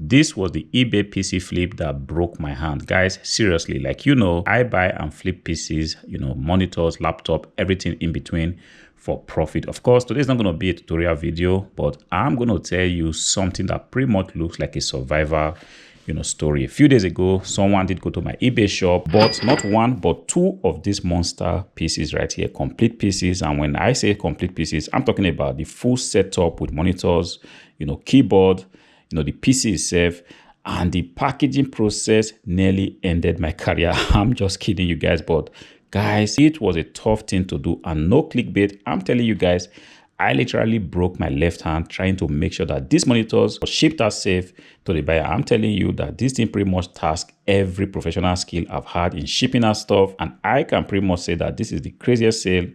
this was the eBay PC flip that broke my hand. Guys, seriously, like, you know, I buy and flip PCs, you know, monitors, laptop, everything in between for profit. Of course, today's not going to be a tutorial video, but I'm going to tell you something that pretty much looks like a survivor, you know, story. A few days ago, someone did go to my eBay shop, bought not one but two of these monster PCs right here, complete PCs. And when I say complete PCs, I'm talking about the full setup with monitors, you know, keyboard, you know, the PC itself, and the packaging process nearly ended my career. I'm just kidding you guys, but guys, it was a tough thing to do, and no clickbait. I'm telling you guys, I literally broke my left hand trying to make sure that these monitors were shipped out safe to the buyer. I'm telling you that this thing pretty much tasked every professional skill I've had in shipping out stuff. And I can pretty much say that this is the craziest sale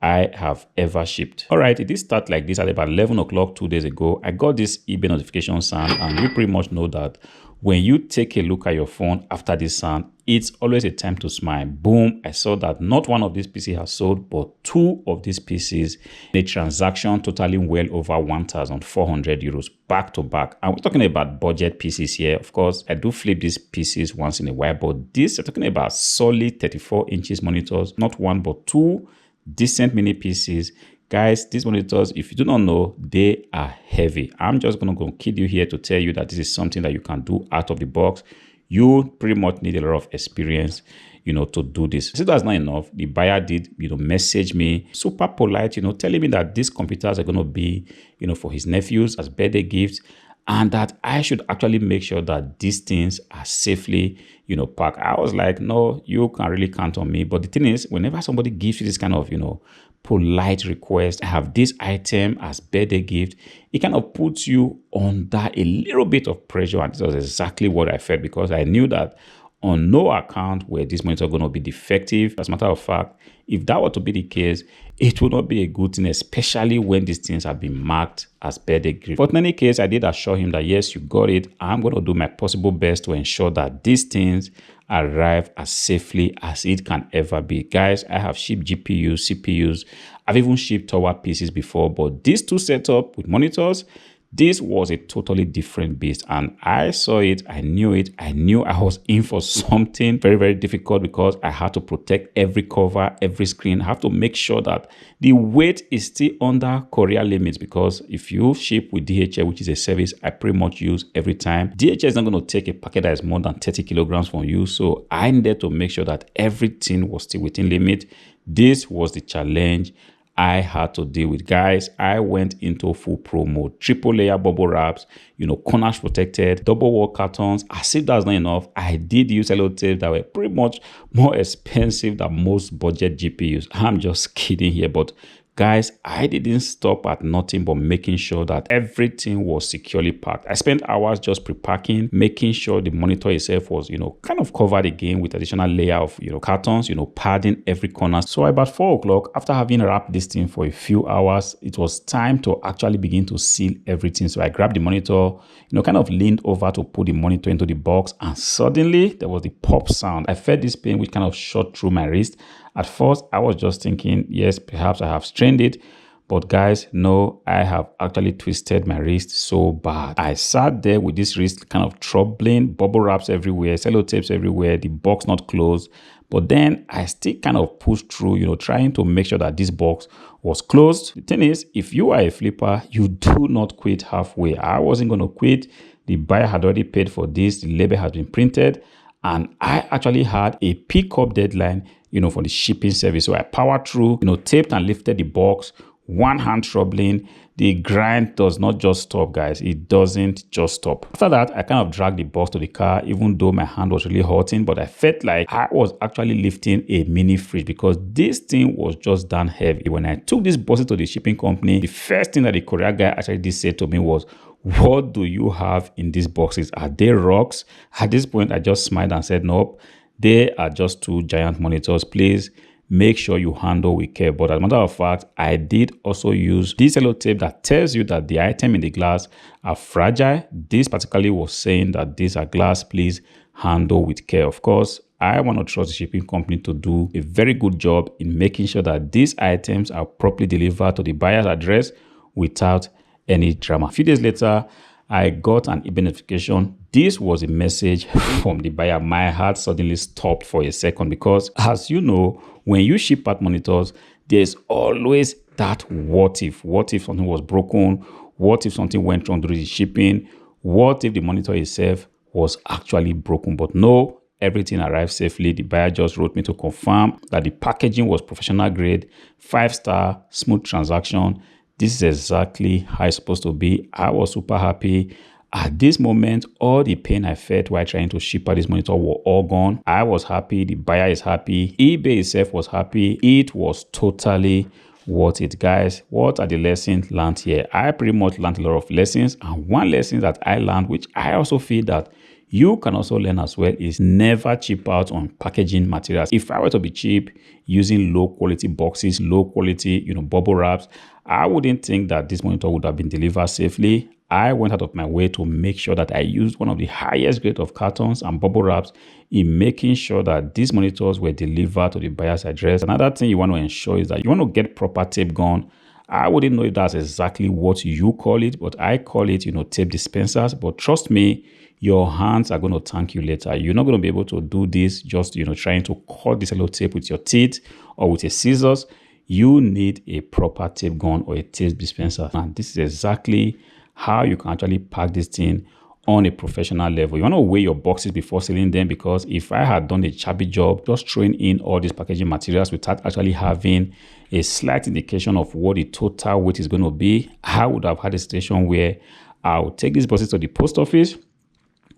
I have ever shipped. All right, it did start like this at about 11 o'clock 2 days ago. I got this eBay notification sound, and you pretty much know that when you take a look at your phone after this sound, it's always a time to smile. Boom, I saw that not one of these PCs has sold, but two of these PCs, a transaction totaling well over 1,400 euros back to back. And we're talking about budget PCs here. Of course, I do flip these PCs once in a while, but this, I'm talking about solid 34 inches monitors, not one, but two decent mini PCs. Guys, these monitors, if you do not know, they are heavy. I'm just going to go kid you here to tell you that this is something that you can do out of the box. You pretty much need a lot of experience, you know, to do this. So that's not enough. The buyer did, you know, message me super polite, you know, telling me that these computers are going to be, you know, for his nephews as birthday gifts, and that I should actually make sure that these things are safely, you know, packed. I was like, no, you can really count on me. But the thing is, whenever somebody gives you this kind of, you know, polite request, I have this item as birthday gift, it kind of puts you under a little bit of pressure. And this was exactly what I felt, because I knew that on no account were these monitors going to be defective. As a matter of fact, if that were to be the case, it would not be a good thing, especially when these things have been marked as birthday gift. But in any case, I did assure him that yes, you got it. I'm going to do my possible best to ensure that these things arrive as safely as it can ever be. Guys, I have shipped GPUs, CPUs. I've even shipped tower PCs before, but these two setup with monitors, this was a totally different beast, and I saw it. I knew it. I knew I was in for something very, very difficult, because I had to protect every cover, every screen. I have to make sure that the weight is still under Korea limits, because if you ship with DHL, which is a service I pretty much use every time, DHL is not going to take a packet that is more than 30 kilograms from you. So I needed to make sure that everything was still within limit. This was the challenge I had to deal with. Guys, I went into full pro mode, triple layer bubble wraps, you know, corners protected, double wall cartons. As if that's not enough, I did use sellotape that were pretty much more expensive than most budget GPUs. I'm just kidding here, but guys, I didn't stop at nothing but making sure that everything was securely packed. I spent hours just pre-packing, making sure the monitor itself was, you know, kind of covered again with additional layer of, you know, cartons, you know, padding every corner. So about 4 o'clock, after having wrapped this thing for a few hours, it was time to actually begin to seal everything. So I grabbed the monitor, you know, kind of leaned over to put the monitor into the box, and suddenly there was the pop sound. I felt this pain which kind of shot through my wrist. At first, I was just thinking, yes, perhaps I have strained it. But guys, no, I have actually twisted my wrist so bad. I sat there with this wrist kind of troubling, bubble wraps everywhere, sellotapes everywhere, the box not closed. But then I still kind of pushed through, you know, trying to make sure that this box was closed. The thing is, if you are a flipper, you do not quit halfway. I wasn't going to quit. The buyer had already paid for this. The label had been printed. And I actually had a pickup deadline, you know, for the shipping service. So I powered through, you know, taped and lifted the box, one hand troubling. The grind does not just stop, guys. It doesn't just stop. After that, I kind of dragged the box to the car, even though my hand was really hurting, but I felt like I was actually lifting a mini fridge, because this thing was just damn heavy. When I took this box to the shipping company, the first thing that the courier guy actually did say to me was, "What do you have in these boxes? Are they rocks?" At this point, I just smiled and said, "Nope, they are just two giant monitors. Please make sure you handle with care." But as a matter of fact, I did also use this sellotape that tells you that the item in the glass are fragile. This particularly was saying that these are glass. Please handle with care. Of course, I want to trust the shipping company to do a very good job in making sure that these items are properly delivered to the buyer's address without any drama. A few days later, I got an eBay notification. This was a message from the buyer. My heart suddenly stopped for a second because, as you know, when you ship out monitors, there's always that what if. What if something was broken? What if something went wrong during the shipping? What if the monitor itself was actually broken? But no, everything arrived safely. The buyer just wrote me to confirm that the packaging was professional grade, 5-star, smooth transaction. This is exactly how it's supposed to be. I was super happy. At this moment, all the pain I felt while trying to ship out this monitor were all gone. I was happy. The buyer is happy. eBay itself was happy. It was totally worth it, guys. What are the lessons learned here? I pretty much learned a lot of lessons, and one lesson that I learned, which I also feel that you can also learn as well, is never cheap out on packaging materials. If I were to be cheap using low quality boxes, low quality, bubble wraps, I wouldn't think that this monitor would have been delivered safely. I went out of my way to make sure that I used one of the highest grade of cartons and bubble wraps in making sure that these monitors were delivered to the buyer's address. Another thing you want to ensure is that you want to get proper tape gun. I wouldn't know if that's exactly what you call it, but I call it, tape dispensers. But trust me, your hands are going to thank you later. You're not going to be able to do this just, trying to cut this little tape with your teeth or with a scissors. You need a proper tape gun or a tape dispenser. And this is exactly how you can actually pack this thing on a professional level. You want to weigh your boxes before selling them, because if I had done a shabby job just throwing in all these packaging materials without actually having a slight indication of what the total weight is going to be, I would have had a situation where I would take these boxes to the post office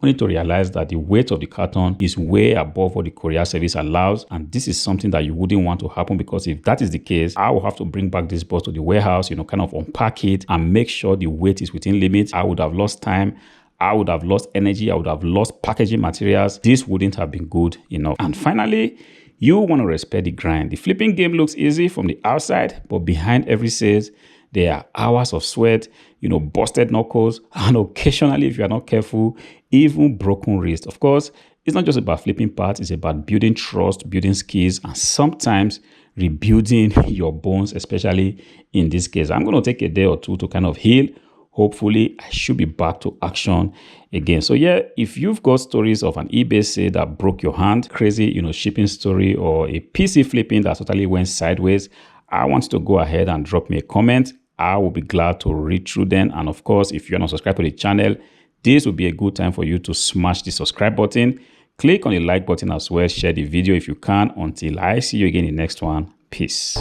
only to realize that the weight of the carton is way above what the courier service allows. And this is something that you wouldn't want to happen, because if that is the case, I will have to bring back this box to the warehouse, kind of unpack it and make sure the weight is within limits. I would have lost time. I would have lost energy. I would have lost packaging materials. This wouldn't have been good enough. And finally, you want to respect the grind. The flipping game looks easy from the outside, but behind every sales, there are hours of sweat, busted knuckles, and occasionally, if you are not careful, even broken wrist. Of course, it's not just about flipping parts. It's about building trust, building skills, and sometimes rebuilding your bones, especially in this case. I'm going to take a day or two to kind of heal. Hopefully, I should be back to action again. So yeah, if you've got stories of an eBay sale that broke your hand, crazy, shipping story, or a PC flipping that totally went sideways, I want you to go ahead and drop me a comment. I will be glad to read through them. And of course, if you're not subscribed to the channel, this will be a good time for you to smash the subscribe button. Click on the like button as well. Share the video if you can. Until I see you again in the next one. Peace.